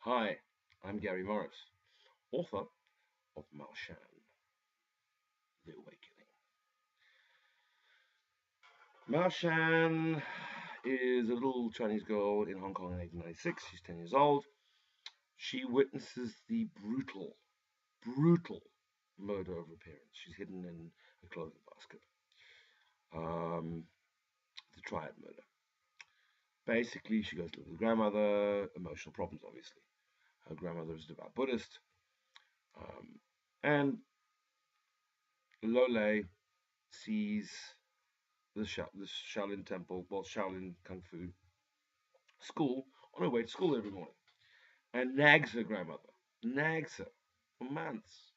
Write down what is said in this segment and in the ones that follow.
Hi, I'm Gary Morris, author of Mao Shan, The Awakening. Mao Shan is a little Chinese girl in Hong Kong in 1896. She's 10 years old. She witnesses the brutal murder of her parents. She's hidden in a clothing basket. Um, the triad murder. Basically, she goes to live with her grandmother, emotional problems, obviously. Her grandmother is a devout Buddhist. And Lole sees the Shaolin temple, well, Shaolin Kung Fu school on her way to school every morning and nags her grandmother, nags her for months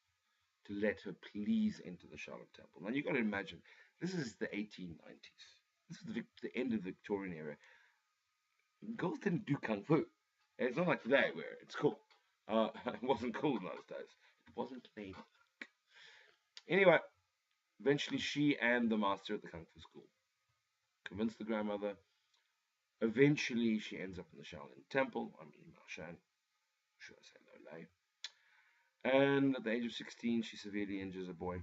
to let her please enter the Shaolin temple. Now, you've got to imagine, this is the 1890s. This is the end of the Victorian era. Girls didn't do Kung Fu. It's not like today where it's cool. It wasn't cool in those days. It wasn't ladylike. Anyway, eventually she and the master at the Kung Fu school convince the grandmother. Eventually, she ends up in the Shaolin Temple. I mean, Mao Shan, should I say no lay. And at the age of 16, she severely injures a boy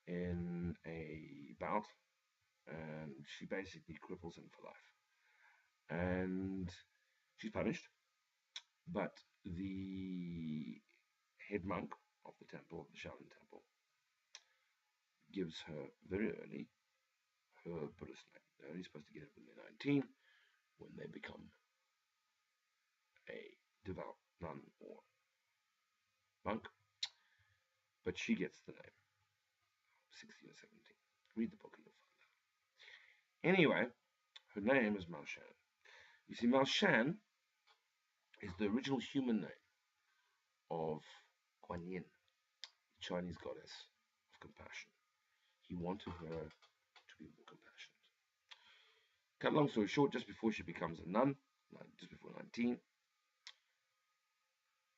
in a bout, and she basically cripples him for life. And she's punished, but the head monk of the temple, the Shaolin Temple, gives her very early her Buddhist name. They're only supposed to get it when they're 19, when they become a devout nun or monk, but she gets the name 16 or 17. Read the book and you'll find out. Anyway, her name is Mao Shan. You see, Mao Shan is the original human name of Guan Yin, the Chinese goddess of compassion. He wanted her to be more compassionate. Cut long story short, just before she becomes a nun, just before 19,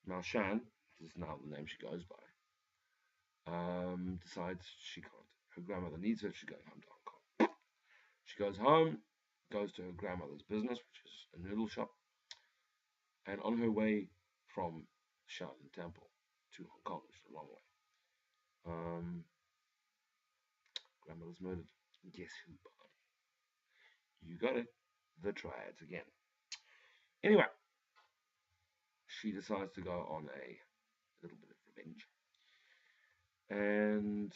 Mao Shan, this is now the name she goes by, decides she can't. Her grandmother needs her. She's going home to Hong Kong. She goes home, goes to her grandmother's business, which is a noodle shop, and on her way from Shaolin Temple to Hong Kong, which is a long way, grandmother's murdered. Guess who, Barney? You got it. The triads again. Anyway, she decides to go on a little bit of revenge. And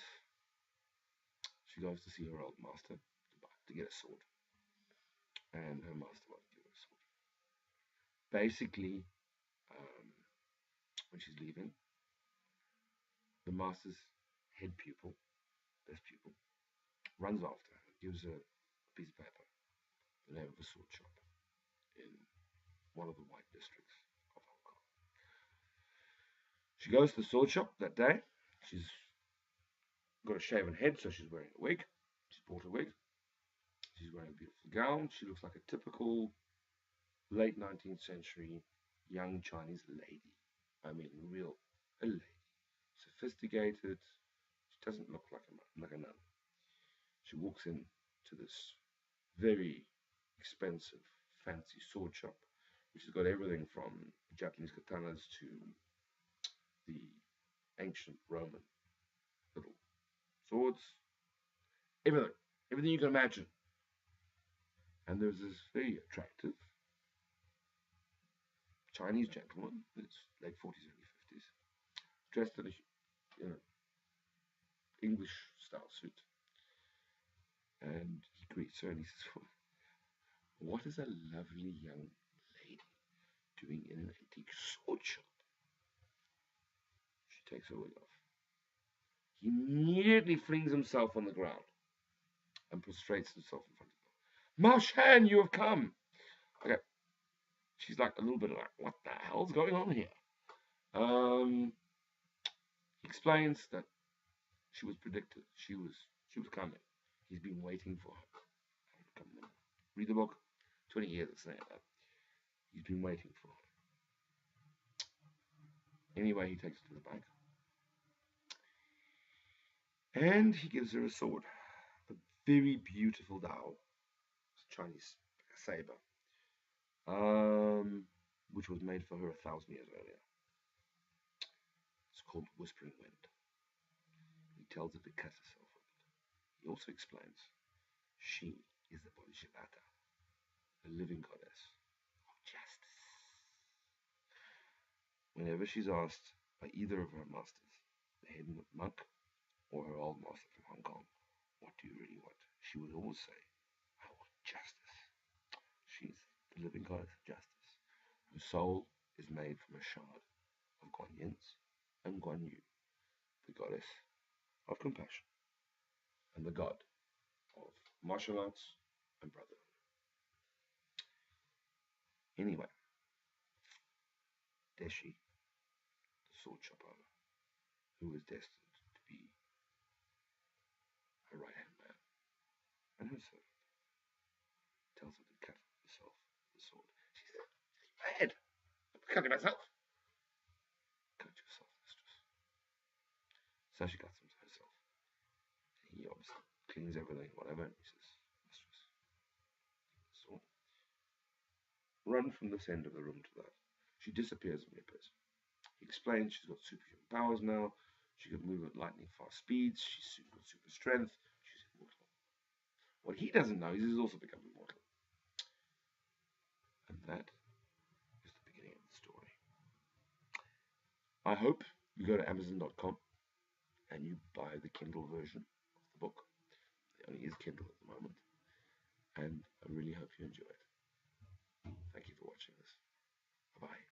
she goes to see her old master to get a sword. And her master won't give her a sword. Basically, um, when she's leaving, the master's head pupil, best pupil, runs after her, gives her a piece of paper, the name of a sword shop in one of the white districts of Hong Kong. She goes to the sword shop that day. She's got a shaven head, so she's wearing a wig. She's bought a wig. She's wearing a beautiful gown. She looks like a typical late 19th century young Chinese lady. I mean, a lady. Sophisticated. She doesn't look like a nun. She walks in to this very expensive, fancy sword shop, which has got everything from Japanese katanas to the ancient Roman little swords, everything, everything you can imagine. And there's this very attractive Chinese gentleman, it's late 40s, early 50s, dressed in a English style suit. And he greets her and he says, "What is a lovely young lady doing in an antique sword shop?" She takes her wig off. He immediately flings himself on the ground and prostrates himself in front of her. "Mao Shan, you have come!" Okay. She's like a little bit like, "What the hell's going on here?" He explains that she was predicted. She was coming. He's been waiting for her. Read the book. 20 years it's saying that. He's been waiting for her. Anyway, he takes her to the bank. And he gives her a sword. A very beautiful Dao. Chinese saber. which was made for her 1,000 years earlier. It's called Whispering Wind. He tells her to cut herself with it. He also explains she is the Bodhisattva, a living goddess of justice. Whenever she's asked by either of her masters, the head monk or her old master from Hong Kong, what do you really want? She would always say, I want justice. She's the living goddess of justice. Her soul is made from a shard of Guan Yin's and Guan Yu, the goddess of compassion and the god of martial arts and brotherhood. Anyway, Deshi, the sword chopper, who was destined to be her right-hand man, and her servant, tells her to cut herself with the sword. She said, my head, I'm cutting myself. Cut yourself, mistress. So she cuts herself. He obviously cleans everything, whatever, and he says, mistress, sword. Run from this end of the room to that. She disappears and reappears. He explains she's got superhuman powers now. She can move at lightning fast speeds. She's got super strength. She's immortal. What he doesn't know is he's also become immortal. And that is the beginning of the story. I hope you go to Amazon.com and you buy the Kindle version of the book. It only is Kindle at the moment. And I really hope you enjoy it. Thank you for watching this. Bye-bye.